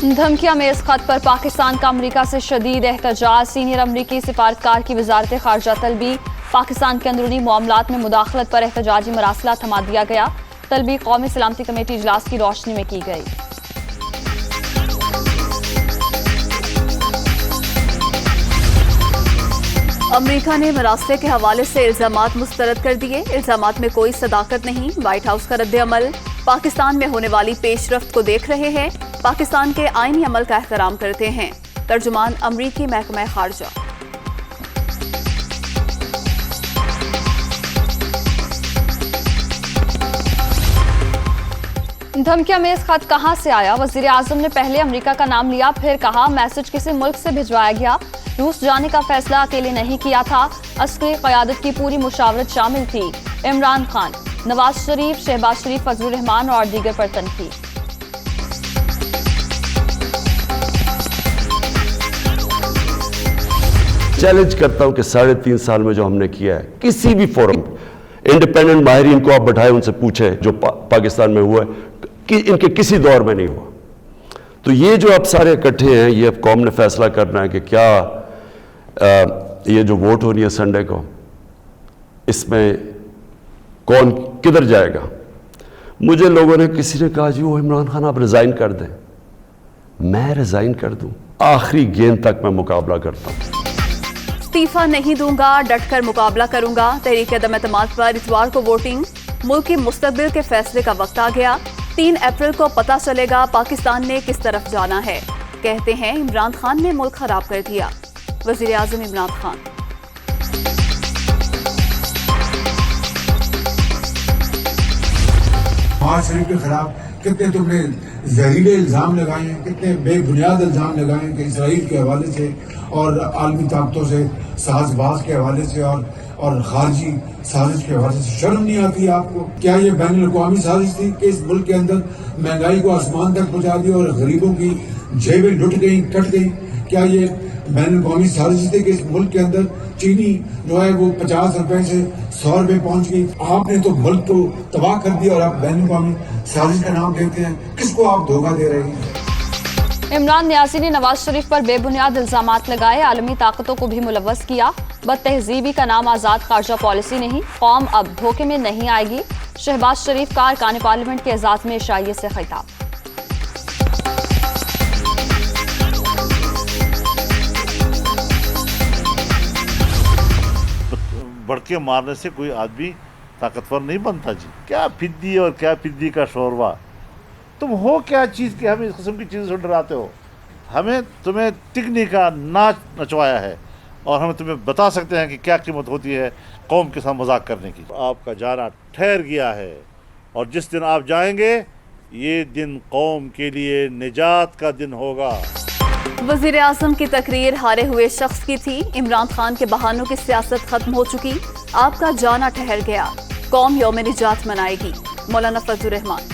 धमकियां में इस खत पर पाकिस्तान का अमरीका से शदीद एहतजाज। सीनियर अमरीकी सिफारतकार की वजारत खारजा तलबी। पाकिस्तान के अंदरूनी मामलात में मुदाखलत पर एहतजाजी मरासला थमा दिया गया। तलबी कौमी सलामती कमेटी इजलास की रोशनी में की गई। अमरीका ने मरासले के हवाले से इल्जामात मुस्तरद कर दिए। इल्जामात में कोई सदाकत नहीं। व्हाइट हाउस का रद्द-ए-अमल। पाकिस्तान में होने वाली पेशरफ्त को देख रहे हैं। पाकिस्तान के आईनी अमल का एहतराम करते हैं। तर्जुमान अमरीकी महकमा खारजा। धमकिया में इस खत कहां से आया? वजीर आजम ने पहले अमरीका का नाम लिया, फिर कहा मैसेज किसी मुल्क से भिजवाया गया। रूस जाने का फैसला अकेले नहीं किया था। अस्करी क़यादत की पूरी मुशावरत शामिल थी। इमरान खान, नवाज शरीफ, शहबाज शरीफ, फजलुर रहमान और दीगर पर तनकीद। चैलेंज करता हूं कि 3.5 साल में जो हमने किया है, किसी भी फोरम इंडिपेंडेंट माहिरीन को आप बैठाए, उनसे पूछे जो पाकिस्तान में हुआ है कि इनके किसी दौर में नहीं हुआ। तो ये जो अब सारे इकट्ठे हैं, ये अब कौम ने फैसला करना है कि क्या ये जो वोट हो रही है संडे को, इसमें कौन किधर जाएगा। मुझे लोगों ने, किसी ने कहा जी वो इमरान खान आप रिजाइन कर दें। मैं रिजाइन कर दूं? आखिरी गेंद तक मैं मुकाबला करता हूं। इस्तीफा नहीं दूंगा, डटकर मुकाबला करूंगा। तहरीक अदम एतमाद पर इतवार को वोटिंग। मुल्क के मुस्तकबिल के फैसले का वक्त आ गया। 3 अप्रैल को पता चलेगा पाकिस्तान ने किस तरफ जाना है। कहते हैं इमरान खान ने मुल्क खराब कर दिया। वजीर आजम इमरान खान। नवाज शरीफ के खिलाफ कितने तुमने जहरीले इल्जाम लगाए हैं, कितने बेबुनियाद इल्जाम लगाए हैं कि इसराइल के हवाले से और आलमी ताकतों से, साजबाज के हवाले से और खारजी साजिश के हवाले से। शर्म नहीं आती आपको? क्या ये बैन अवी साजिश थी कि इस मुल्क के अंदर महंगाई को आसमान तक पहुंचा दिया और गरीबों की जेबें लुट गई, कट गई? क्या ये बैन अवी साजिश थी कि इस मुल्क के अंदर चीनी जो है वो 50 रुपए से 100 रुपए पहुंच गई? आपने तो मुल्क को तबाह कर दिया और आप बैन अवी साजिश का नाम देते हैं। किसको आप धोखा दे रहे हैं? इमरान न्याजी ने नवाज शरीफ पर बेबुनियाद इल्जामात लगाए। आलमी ताकतों को भी मुलव्वस किया। बदतहजीबी का नाम आजाद खारजा पॉलिसी नहीं। कौम अब धोखे में नहीं आएगी। शहबाज शरीफ का अरकान पार्लियामेंट के एजाज में शाइए से खिताब। बढ़ के मारने से कोई आदमी ताकतवर नहीं बनता जी। क्या फिद्दी और क्या फिद्दी का शोरबा। तुम हो क्या चीज़ कि हमें इस किस्म की चीज़ों से डराते हो? हमें तुम्हें टिकनी का नाच नचवाया है और हम तुम्हें बता सकते हैं कि क्या कीमत होती है कौम के साथ मजाक करने की। आपका जाना ठहर गया है और जिस दिन आप जाएंगे, ये दिन कौम के लिए निजात का दिन होगा। वजीर आजम की तकरीर हारे हुए शख्स की थी। इमरान खान के बहानों की सियासत खत्म हो चुकी। आपका जाना ठहर गया। कौम यौम निजात मनाएगी। मौलाना फजलुर रहमान।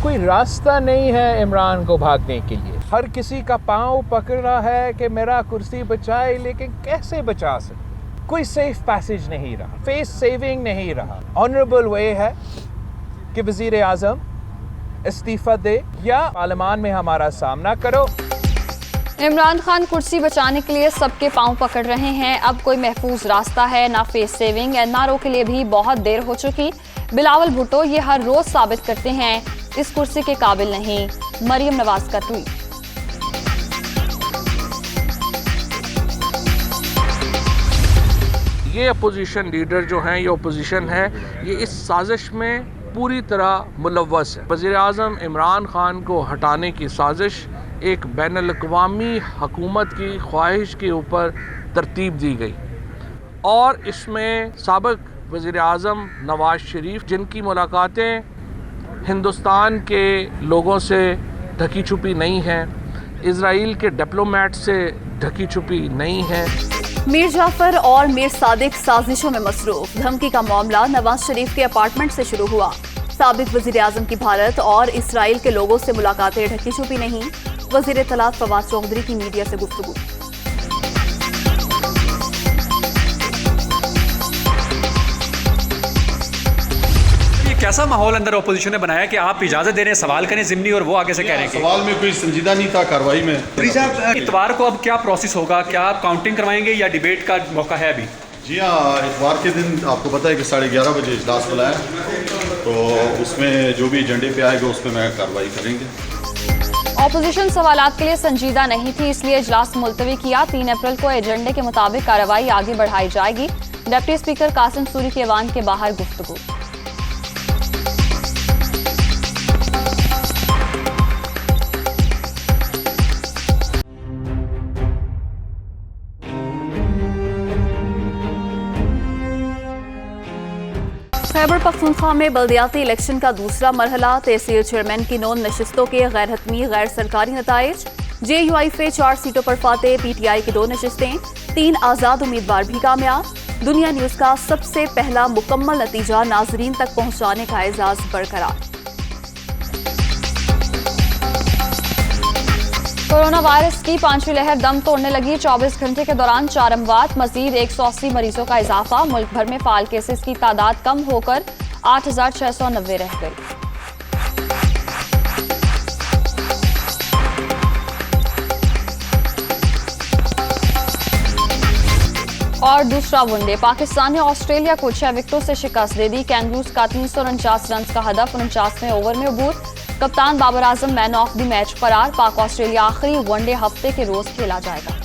कोई रास्ता नहीं है इमरान को भागने के लिए। हर किसी का पांव पकड़ रहा है कि मेरा कुर्सी बचाए, लेकिन कैसे बचा सकते? कोई सेफ पैसेज नहीं रहा, फेस सेविंग नहीं रहा। ऑनरेबल वे है कि वजीर आजम इस्तीफा दे या पार्लियामान में हमारा सामना करो। इमरान खान कुर्सी बचाने के लिए सबके पांव पकड़ रहे हैं। अब कोई महफूज रास्ता है ना। फेस सेविंग एनआरओ के लिए भी बहुत देर हो चुकी। बिलावल भुट्टो ये हर रोज साबित करते हैं इस कुर्सी के काबिल नहीं। मरियम नवाज का ट्वीट। ये अपोजिशन लीडर जो हैं, ये अपोजिशन है, ये इस साजिश में पूरी तरह मुलव्वस है। वज़ीर आज़म इमरान खान को हटाने की साजिश एक बैनुल-अक़वामी हुकूमत की ख्वाहिश के ऊपर तरतीब दी गई और इसमें साबिक़ वज़ीर आज़म नवाज शरीफ, जिनकी मुलाकातें हिंदुस्तान के लोगों से ढकी छुपी नहीं हैं, इजराइल के डिप्लोमेट से ढकी छुपी नहीं है। मीर जाफर और मीर सादिक साजिशों में मसरूफ। धमकी का मामला नवाज शरीफ के अपार्टमेंट से शुरू हुआ। साबिक वजीर आजम की भारत और इसराइल के लोगों से मुलाकातें ढकी छुपी नहीं। वजीर इत्तलात फवाद चौधरी की मीडिया से गुफ्तगू। कैसा माहौल अंदर ऑपोजिशन ने बनाया कि आप इजाजत दे रहे हैं, सवाल करें जिमनी और वो आगे से कह रहे हैं कि सवाल में कोई संजीदा नहीं था कार्रवाई में। इतवार को अब क्या प्रोसेस होगा, क्या आप काउंटिंग करवाएंगे या डिबेट का मौका है अभी? जी हाँ, इतवार के दिन आपको पता है कि 11:30 बजे इजलास बुलाया, तो उसमें जो भी एजेंडे पे आएगा उस पर मैं कार्रवाई करेंगे। ऑपोजिशन सवालात के लिए संजीदा नहीं थी, इसलिए इजलास मुलतवी किया। 3 अप्रैल को एजेंडे के मुताबिक कार्रवाई आगे बढ़ाई जाएगी। डिप्टी स्पीकर कासिम सूरी के ऐवान के बाहर गुफ्तगू। खैबर पख्तूनख्वा में बल्दियाती इलेक्शन का दूसरा मरहला, तहसील चेयरमैन की 9 नशिस्तों के गैर हतमी गैर सरकारी नताइज। JUIF 4 सीटों पर फातेह, PTI की 2 नशिस्तें, 3 आज़ाद उम्मीदवार भी कामयाब। दुनिया न्यूज़ का सबसे पहला मुकम्मल नतीजा नाजरीन तक पहुंचाने का एजाज बरकरार। कोरोना वायरस की 5वीं लहर दम तोड़ने लगी। 24 घंटे के दौरान 4 अमवात, मजीद 180 मरीजों का इजाफा। मुल्क भर में फाल केसेस की तादाद कम होकर 8690 रह गई। और दूसरा वनडे, पाकिस्तान ने ऑस्ट्रेलिया को 6 विकेटों से शिकस्त दे दी। कैंगरूज का 349 रन का हदफ 49वें ओवर में अबूर। कप्तान Babar Azam man of the match करार। पाक ऑस्ट्रेलिया आखिरी वनडे हफ्ते के रोज खेला जाएगा।